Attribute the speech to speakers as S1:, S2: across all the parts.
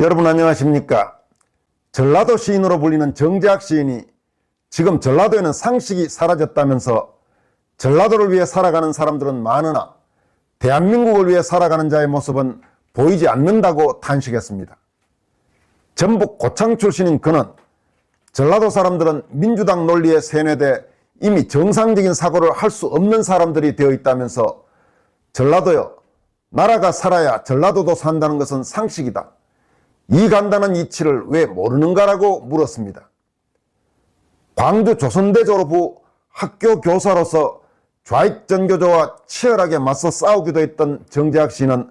S1: 여러분 안녕하십니까? 전라도 시인으로 불리는 정재학 시인이 지금 전라도에는 상식이 사라졌다면서 전라도를 위해 살아가는 사람들은 많으나 대한민국을 위해 살아가는 자의 모습은 보이지 않는다고 탄식했습니다. 전북 고창 출신인 그는 전라도 사람들은 민주당 논리에 세뇌돼 이미 정상적인 사고를 할 수 없는 사람들이 되어 있다면서 전라도여, 나라가 살아야 전라도도 산다는 것은 상식이다. 이 간단한 이치를 왜 모르는가라고 물었습니다. 광주 조선대 졸업 후 학교 교사로서 좌익전교조와 치열하게 맞서 싸우기도 했던 정재학 씨는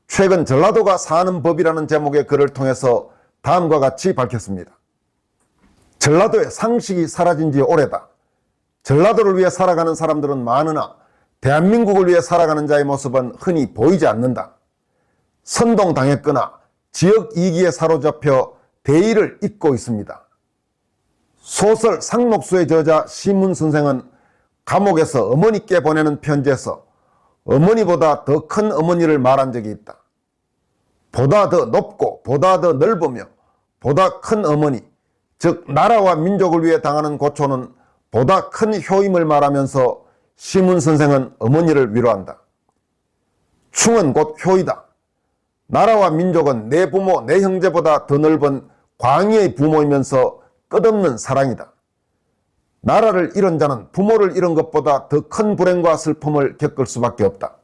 S1: 최근 전라도가 사는 법이라는 제목의 글을 통해서 다음과 같이 밝혔습니다. 전라도의 상식이 사라진 지 오래다. 전라도를 위해 살아가는 사람들은 많으나 대한민국을 위해 살아가는 자의 모습은 흔히 보이지 않는다. 선동당했거나 지역 이기에 사로잡혀 대의를 잊고 있습니다. 소설 상록수의 저자 심은 선생은 감옥에서 어머니께 보내는 편지에서 어머니보다 더 큰 어머니를 말한 적이 있다. 보다 더 높고 보다 더 넓으며 보다 큰 어머니, 즉 나라와 민족을 위해 당하는 고초는 보다 큰 효임을 말하면서 심은 선생은 어머니를 위로한다. 충은 곧 효이다. 나라와 민족은 내 부모, 내 형제보다 더 넓은 광의의 부모이면서 끝없는 사랑이다. 나라를 잃은 자는 부모를 잃은 것보다 더 큰 불행과 슬픔을 겪을 수밖에 없다.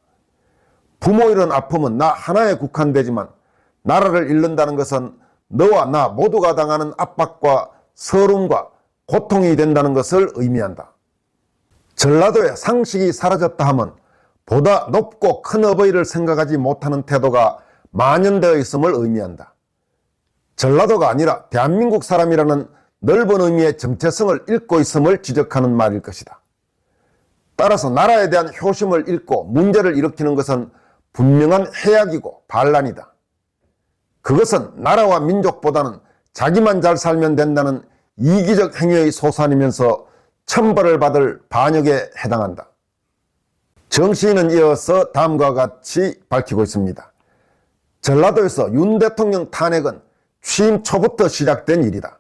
S1: 부모 잃은 아픔은 나 하나에 국한되지만 나라를 잃는다는 것은 너와 나 모두가 당하는 압박과 서름과 고통이 된다는 것을 의미한다. 전라도의 상식이 사라졌다 하면 보다 높고 큰 어버이를 생각하지 못하는 태도가 만연되어 있음을 의미한다. 전라도가 아니라 대한민국 사람이라는 넓은 의미의 정체성을 잃고 있음을 지적하는 말일 것이다. 따라서 나라에 대한 효심을 잃고 문제를 일으키는 것은 분명한 해악이고 반란이다. 그것은 나라와 민족보다는 자기만 잘 살면 된다는 이기적 행위의 소산이면서 천벌을 받을 반역에 해당한다. 정 시인은 이어서 다음과 같이 밝히고 있습니다. 전라도에서 윤 대통령 탄핵은 취임 초부터 시작된 일이다.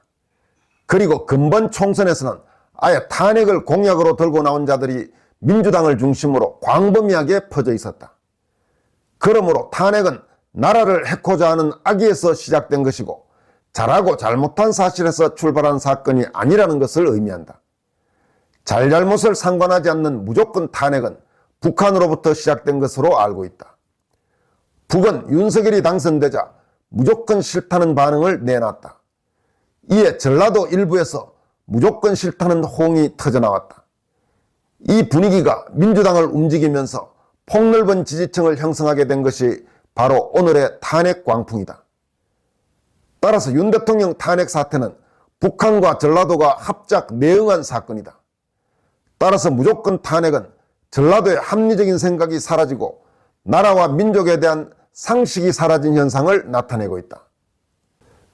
S1: 그리고 근본 총선에서는 아예 탄핵을 공약으로 들고 나온 자들이 민주당을 중심으로 광범위하게 퍼져 있었다. 그러므로 탄핵은 나라를 해코자 하는 악의에서 시작된 것이고 잘하고 잘못한 사실에서 출발한 사건이 아니라는 것을 의미한다. 잘잘못을 상관하지 않는 무조건 탄핵은 북한으로부터 시작된 것으로 알고 있다. 북은 윤석열이 당선되자 무조건 싫다는 반응을 내놨다. 이에 전라도 일부에서 무조건 싫다는 호응이 터져나왔다. 이 분위기가 민주당을 움직이면서 폭넓은 지지층을 형성하게 된 것이 바로 오늘의 탄핵 광풍이다. 따라서 윤 대통령 탄핵 사태는 북한과 전라도가 합작 내응한 사건이다. 따라서 무조건 탄핵은 전라도의 합리적인 생각이 사라지고 나라와 민족에 대한 상식이 사라진 현상을 나타내고 있다.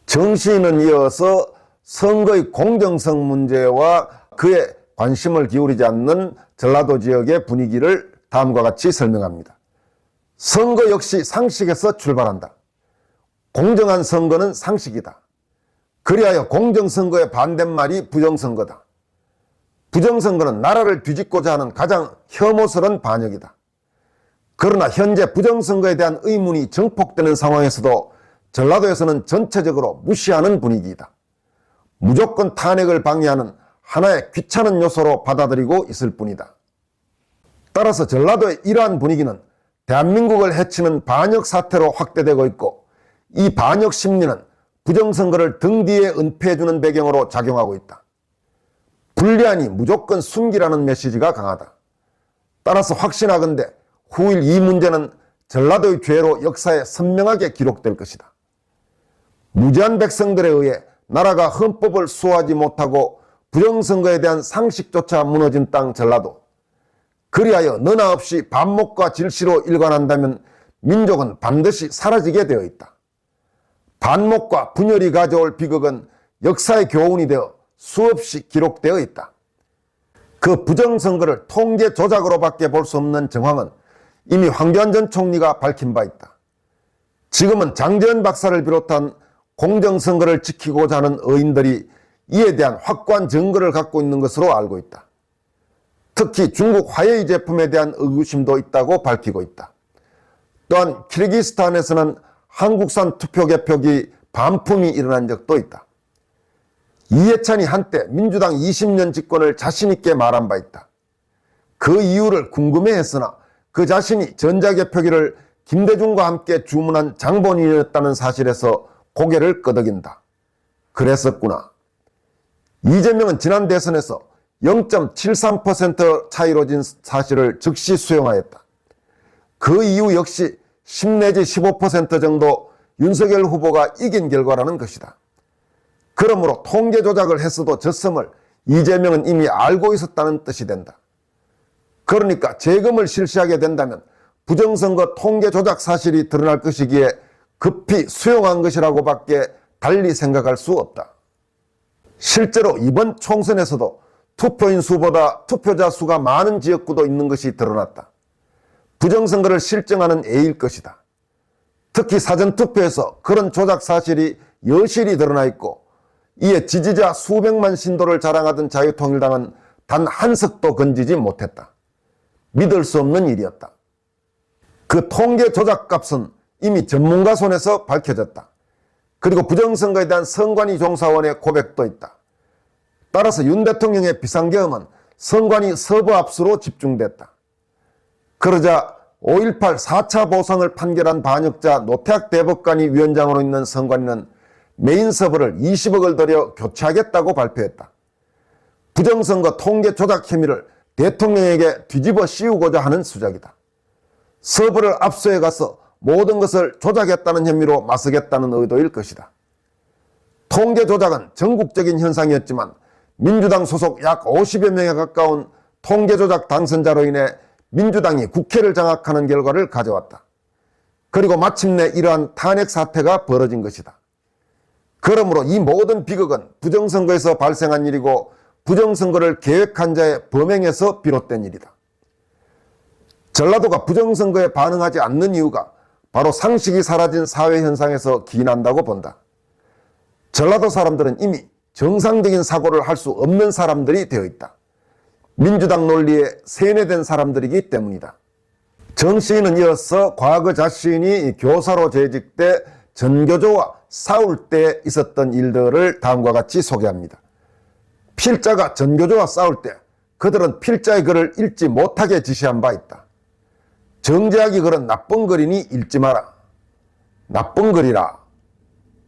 S1: 정 시인은 이어서 선거의 공정성 문제와 그에 관심을 기울이지 않는 전라도 지역의 분위기를 다음과 같이 설명합니다. 선거 역시 상식에서 출발한다. 공정한 선거는 상식이다. 그리하여 공정선거의 반대말이 부정선거다. 부정선거는 나라를 뒤집고자 하는 가장 혐오스러운 반역이다. 그러나 현재 부정선거에 대한 의문이 증폭되는 상황에서도 전라도에서는 전체적으로 무시하는 분위기이다. 무조건 탄핵을 방해하는 하나의 귀찮은 요소로 받아들이고 있을 뿐이다. 따라서 전라도의 이러한 분위기는 대한민국을 해치는 반역 사태로 확대되고 있고 이 반역 심리는 부정선거를 등 뒤에 은폐해주는 배경으로 작용하고 있다. 불리하니 무조건 숨기라는 메시지가 강하다. 따라서 확신하건대 후일 이 문제는 전라도의 죄로 역사에 선명하게 기록될 것이다. 무지한 백성들에 의해 나라가 헌법을 수호하지 못하고 부정선거에 대한 상식조차 무너진 땅 전라도. 그리하여 너나 없이 반목과 질시로 일관한다면 민족은 반드시 사라지게 되어 있다. 반목과 분열이 가져올 비극은 역사의 교훈이 되어 수없이 기록되어 있다. 그 부정선거를 통제 조작으로밖에 볼 수 없는 정황은 이미 황교안 전 총리가 밝힌 바 있다. 지금은 장제원 박사를 비롯한 공정선거를 지키고자 하는 의인들이 이에 대한 확고한 증거를 갖고 있는 것으로 알고 있다. 특히 중국 화웨이 제품에 대한 의구심도 있다고 밝히고 있다. 또한 키르기스탄에서는 한국산 투표 개표기 반품이 일어난 적도 있다. 이해찬이 한때 민주당 20년 집권을 자신있게 말한 바 있다. 그 이유를 궁금해했으나 그 자신이 전자개표기를 김대중과 함께 주문한 장본인이었다는 사실에서 고개를 끄덕인다. 그랬었구나. 이재명은 지난 대선에서 0.73% 차이로 진 사실을 즉시 수용하였다. 그 이유 역시 10 내지 15% 정도 윤석열 후보가 이긴 결과라는 것이다. 그러므로 통계 조작을 했어도 졌음을 이재명은 이미 알고 있었다는 뜻이 된다. 그러니까 재검을 실시하게 된다면 부정선거 통계 조작 사실이 드러날 것이기에 급히 수용한 것이라고밖에 달리 생각할 수 없다. 실제로 이번 총선에서도 투표인 수보다 투표자 수가 많은 지역구도 있는 것이 드러났다. 부정선거를 실증하는 예일 것이다. 특히 사전투표에서 그런 조작 사실이 여실히 드러나 있고 이에 지지자 수백만 신도를 자랑하던 자유통일당은 단 한 석도 건지지 못했다. 믿을 수 없는 일이었다. 그 통계 조작 값은 이미 전문가 손에서 밝혀졌다. 그리고 부정선거에 대한 선관위 종사원의 고백도 있다. 따라서 윤 대통령의 비상계엄은 선관위 서부 압수로 집중됐다. 그러자 5.18 4차 보상을 판결한 반역자 노태학 대법관이 위원장으로 있는 선관위는 메인 서버를 20억을 들여 교체하겠다고 발표했다. 부정선거 통계 조작 혐의를 대통령에게 뒤집어 씌우고자 하는 수작이다. 서버를 압수해 가서 모든 것을 조작했다는 혐의로 맞서겠다는 의도일 것이다. 통계 조작은 전국적인 현상이었지만 민주당 소속 약 50여 명에 가까운 통계 조작 당선자로 인해 민주당이 국회를 장악하는 결과를 가져왔다. 그리고 마침내 이러한 탄핵 사태가 벌어진 것이다. 그러므로 이 모든 비극은 부정선거에서 발생한 일이고 부정선거를 계획한 자의 범행에서 비롯된 일이다. 전라도가 부정선거에 반응하지 않는 이유가 바로 상식이 사라진 사회 현상에서 기인한다고 본다. 전라도 사람들은 이미 정상적인 사고를 할 수 없는 사람들이 되어 있다. 민주당 논리에 세뇌된 사람들이기 때문이다. 정 시인은 이어서 과거 자신이 교사로 재직 때 전교조와 싸울 때 있었던 일들을 다음과 같이 소개합니다. 필자가 전교조와 싸울 때 그들은 필자의 글을 읽지 못하게 지시한 바 있다. 정제학이 그런 나쁜 글이니 읽지 마라. 나쁜 글이라.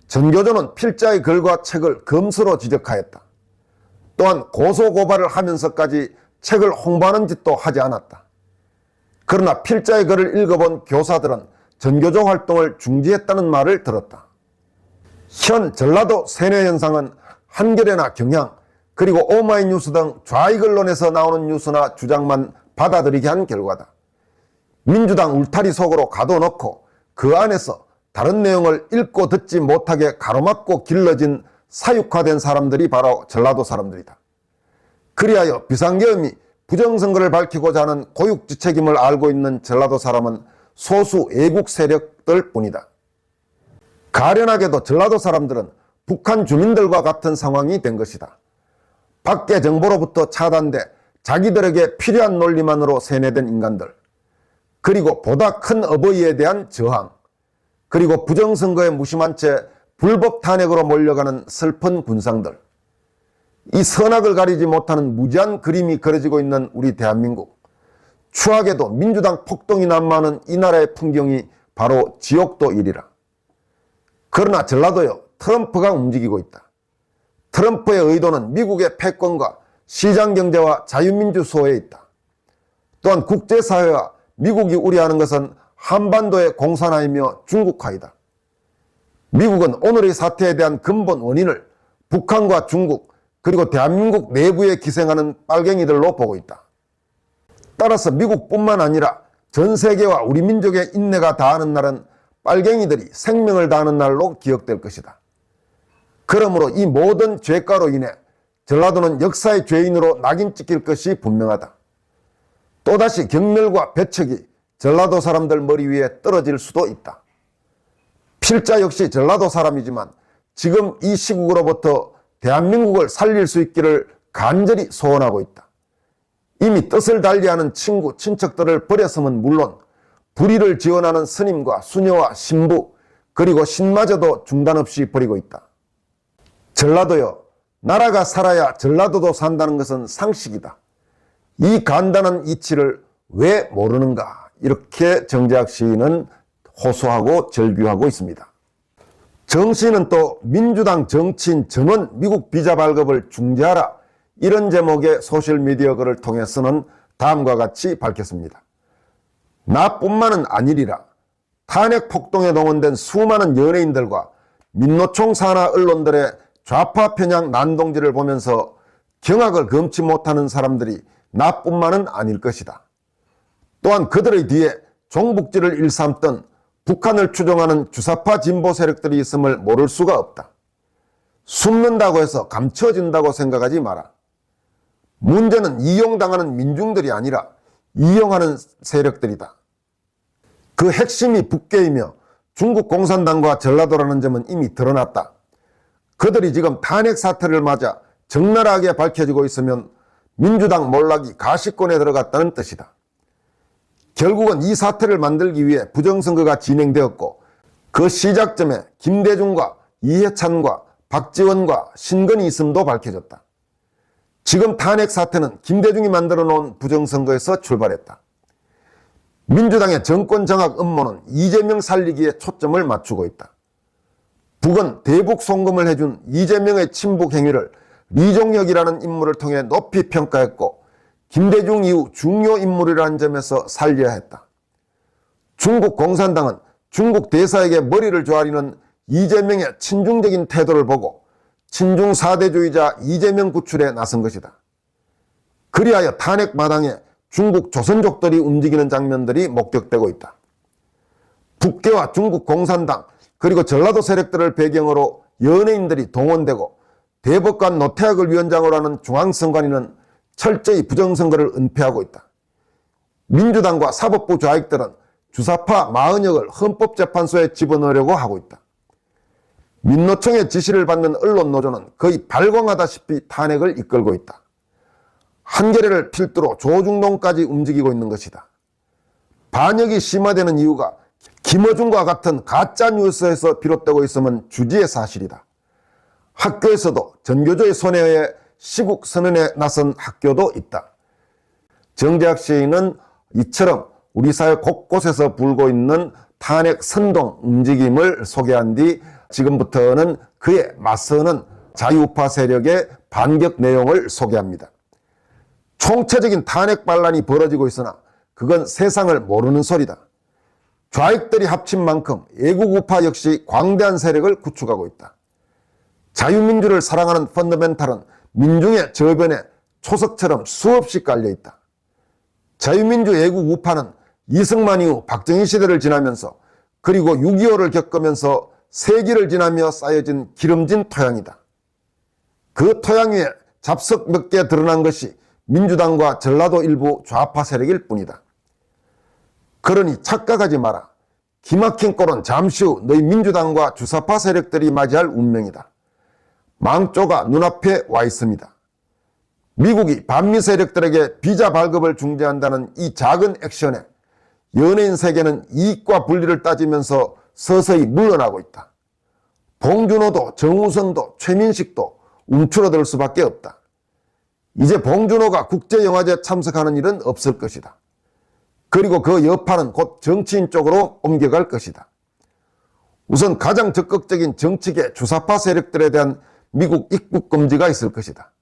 S1: 전교조는 필자의 글과 책을 검수로 지적하였다. 또한 고소고발을 하면서까지 책을 홍보하는 짓도 하지 않았다. 그러나 필자의 글을 읽어본 교사들은 전교조 활동을 중지했다는 말을 들었다. 현 전라도 세뇌 현상은 한겨레나 경향 그리고 오마이뉴스 등 좌익 언론에서 나오는 뉴스나 주장만 받아들이게 한 결과다. 민주당 울타리 속으로 가둬놓고 그 안에서 다른 내용을 읽고 듣지 못하게 가로막고 길러진 사육화된 사람들이 바로 전라도 사람들이다. 그리하여 비상계엄이 부정선거를 밝히고자 하는 고육지책임을 알고 있는 전라도 사람은 소수 애국 세력들 뿐이다. 가련하게도 전라도 사람들은 북한 주민들과 같은 상황이 된 것이다. 밖의 정보로부터 차단돼 자기들에게 필요한 논리만으로 세뇌된 인간들, 그리고 보다 큰 어버이에 대한 저항, 그리고 부정선거에 무심한 채 불법 탄핵으로 몰려가는 슬픈 군상들, 이 선악을 가리지 못하는 무지한 그림이 그려지고 있는 우리 대한민국, 추하게도 민주당 폭동이 난무하는 이 나라의 풍경이 바로 지옥도 일이라. 그러나 전라도요, 트럼프가 움직이고 있다. 트럼프의 의도는 미국의 패권과 시장경제와 자유민주 수호에 있다. 또한 국제사회와 미국이 우려하는 것은 한반도의 공산화이며 중국화이다. 미국은 오늘의 사태에 대한 근본 원인을 북한과 중국 그리고 대한민국 내부에 기생하는 빨갱이들로 보고 있다. 따라서 미국뿐만 아니라 전 세계와 우리 민족의 인내가 다하는 날은 빨갱이들이 생명을 다하는 날로 기억될 것이다. 그러므로 이 모든 죄가로 인해 전라도는 역사의 죄인으로 낙인 찍힐 것이 분명하다. 또다시 경멸과 배척이 전라도 사람들 머리 위에 떨어질 수도 있다. 필자 역시 전라도 사람이지만 지금 이 시국으로부터 대한민국을 살릴 수 있기를 간절히 소원하고 있다. 이미 뜻을 달리하는 친구, 친척들을 버렸으면 물론 불의를 지원하는 스님과 수녀와 신부 그리고 신마저도 중단 없이 버리고 있다. 전라도여, 나라가 살아야 전라도도 산다는 것은 상식이다. 이 간단한 이치를 왜 모르는가, 이렇게 정재학 시인은 호소하고 절규하고 있습니다. 정 시인은 또 민주당 정치인 전원 미국 비자 발급을 중지하라, 이런 제목의 소셜미디어 글을 통해 쓰는 다음과 같이 밝혔습니다. 나뿐만은 아니리라. 탄핵 폭동에 동원된 수많은 연예인들과 민노총 산하 언론들의 좌파 편향 난동질을 보면서 경악을 금치 못하는 사람들이 나뿐만은 아닐 것이다. 또한 그들의 뒤에 종북지를 일삼던 북한을 추종하는 주사파 진보 세력들이 있음을 모를 수가 없다. 숨는다고 해서 감춰진다고 생각하지 마라. 문제는 이용당하는 민중들이 아니라 이용하는 세력들이다. 그 핵심이 북계이며 중국 공산당과 전라도라는 점은 이미 드러났다. 그들이 지금 탄핵 사태를 맞아 적나라하게 밝혀지고 있으면 민주당 몰락이 가시권에 들어갔다는 뜻이다. 결국은 이 사태를 만들기 위해 부정선거가 진행되었고 그 시작점에 김대중과 이해찬과 박지원과 신건이 있음도 밝혀졌다. 지금 탄핵 사태는 김대중이 만들어 놓은 부정선거에서 출발했다. 민주당의 정권 장악 음모는 이재명 살리기에 초점을 맞추고 있다. 북은 대북 송금을 해준 이재명의 친북 행위를 리종혁이라는 인물을 통해 높이 평가했고 김대중 이후 중요 인물이라는 점에서 살려야 했다. 중국 공산당은 중국 대사에게 머리를 조아리는 이재명의 친중적인 태도를 보고 친중 사대주의자 이재명 구출에 나선 것이다. 그리하여 탄핵 마당에 중국 조선족들이 움직이는 장면들이 목격되고 있다. 북계와 중국 공산당 그리고 전라도 세력들을 배경으로 연예인들이 동원되고 대법관 노태학을 위원장으로 하는 중앙선관위는 철저히 부정선거를 은폐하고 있다. 민주당과 사법부 좌익들은 주사파 마은혁을 헌법재판소에 집어넣으려고 하고 있다. 민노총의 지시를 받는 언론노조는 거의 발광하다시피 탄핵을 이끌고 있다. 한겨레를 필두로 조중동까지 움직이고 있는 것이다. 반역이 심화되는 이유가 김어준과 같은 가짜뉴스에서 비롯되고 있으면 주지의 사실이다. 학교에서도 전교조의 손에 의해 시국 선언에 나선 학교도 있다. 정재학 시인은 이처럼 우리 사회 곳곳에서 불고 있는 탄핵 선동 움직임을 소개한 뒤 지금부터는 그에 맞서는 자유우파 세력의 반격 내용을 소개합니다. 총체적인 탄핵 반란이 벌어지고 있으나 그건 세상을 모르는 소리다. 좌익들이 합친 만큼 애국우파 역시 광대한 세력을 구축하고 있다. 자유민주를 사랑하는 펀더멘탈은 민중의 저변에 초석처럼 수없이 깔려있다. 자유민주 애국우파는 이승만 이후 박정희 시대를 지나면서 그리고 6.25를 겪으면서 세기를 지나며 쌓여진 기름진 토양이다. 그 토양 위에 잡석 몇 개 드러난 것이 민주당과 전라도 일부 좌파 세력일 뿐이다. 그러니 착각하지 마라. 기막힌 꼴은 잠시 후 너희 민주당과 주사파 세력들이 맞이할 운명이다. 망조가 눈앞에 와 있습니다. 미국이 반미 세력들에게 비자 발급을 중지한다는 이 작은 액션에 연예인 세계는 이익과 분리를 따지면서 서서히 물러나고 있다. 봉준호도 정우성도 최민식도 움츠러들 수밖에 없다. 이제 봉준호가 국제영화제 참석하는 일은 없을 것이다. 그리고 그 여파는 곧 정치인 쪽으로 옮겨갈 것이다. 우선 가장 적극적인 정치계 주사파 세력들에 대한 미국 입국 금지가 있을 것이다.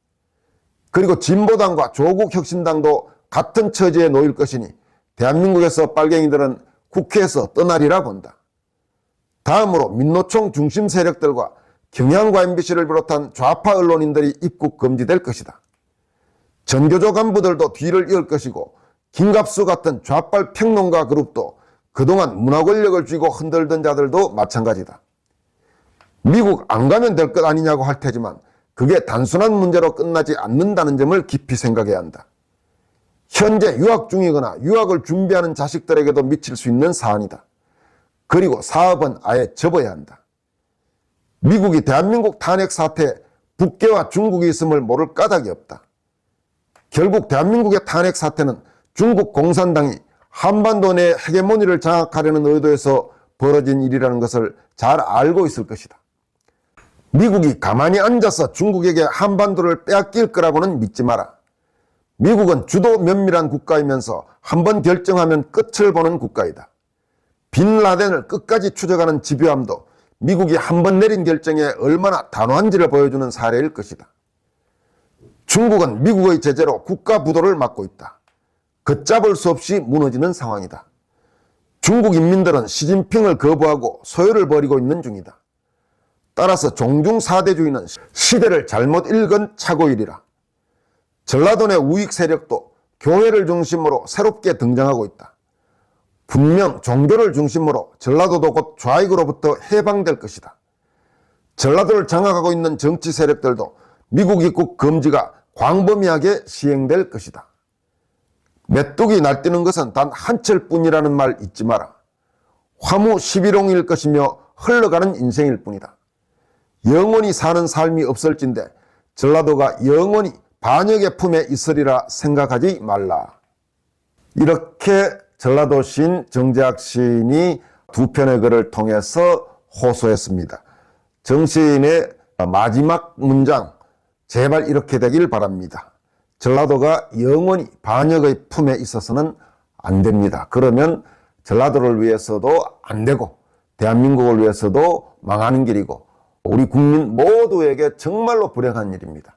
S1: 그리고 진보당과 조국혁신당도 같은 처지에 놓일 것이니 대한민국에서 빨갱이들은 국회에서 떠나리라 본다. 다음으로 민노총 중심 세력들과 경향과 MBC를 비롯한 좌파 언론인들이 입국 금지될 것이다. 전교조 간부들도 뒤를 이을 것이고 김갑수 같은 좌빨 평론가 그룹도 그동안 문화 권력을 쥐고 흔들던 자들도 마찬가지다. 미국 안 가면 될 것 아니냐고 할 테지만 그게 단순한 문제로 끝나지 않는다는 점을 깊이 생각해야 한다. 현재 유학 중이거나 유학을 준비하는 자식들에게도 미칠 수 있는 사안이다. 그리고 사업은 아예 접어야 한다. 미국이 대한민국 탄핵 사태에 북괴와 중국이 있음을 모를 까닭이 없다. 결국 대한민국의 탄핵 사태는 중국 공산당이 한반도 내 헤게모니를 장악하려는 의도에서 벌어진 일이라는 것을 잘 알고 있을 것이다. 미국이 가만히 앉아서 중국에게 한반도를 빼앗길 거라고는 믿지 마라. 미국은 주도 면밀한 국가이면서 한번 결정하면 끝을 보는 국가이다. 빈 라덴을 끝까지 추적하는 집요함도 미국이 한번 내린 결정에 얼마나 단호한지를 보여주는 사례일 것이다. 중국은 미국의 제재로 국가 부도를 맞고 있다. 걷잡을 수 없이 무너지는 상황이다. 중국 인민들은 시진핑을 거부하고 소요를 벌이고 있는 중이다. 따라서 종중사대주의는 시대를 잘못 읽은 착오일이라. 전라도 내 우익 세력도 교회를 중심으로 새롭게 등장하고 있다. 분명 종교를 중심으로 전라도도 곧 좌익으로부터 해방될 것이다. 전라도를 장악하고 있는 정치 세력들도 미국 입국 금지가 광범위하게 시행될 것이다. 메뚜기 날뛰는 것은 단 한철 뿐이라는 말 잊지 마라. 화무 11홍일 것이며 흘러가는 인생일 뿐이다. 영원히 사는 삶이 없을진데 전라도가 영원히 반역의 품에 있으리라 생각하지 말라. 이렇게 전라도 시인 정재학 시인이 두 편의 글을 통해서 호소했습니다. 정 시인의 마지막 문장, 제발 이렇게 되길 바랍니다. 전라도가 영원히 반역의 품에 있어서는 안 됩니다. 그러면 전라도를 위해서도 안 되고 대한민국을 위해서도 망하는 길이고 우리 국민 모두에게 정말로 불행한 일입니다.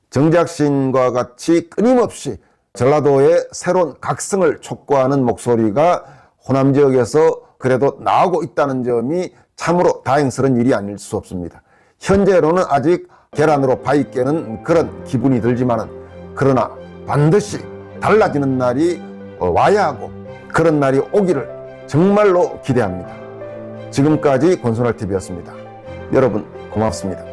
S1: 정재학 시인과 같이 끊임없이 전라도의 새로운 각성을 촉구하는 목소리가 호남 지역에서 그래도 나오고 있다는 점이 참으로 다행스러운 일이 아닐 수 없습니다. 현재로는 아직 계란으로 바위 깨는 그런 기분이 들지만은 그러나 반드시 달라지는 날이 와야 하고 그런 날이 오기를 정말로 기대합니다. 지금까지 권순할TV였습니다. 여러분 고맙습니다.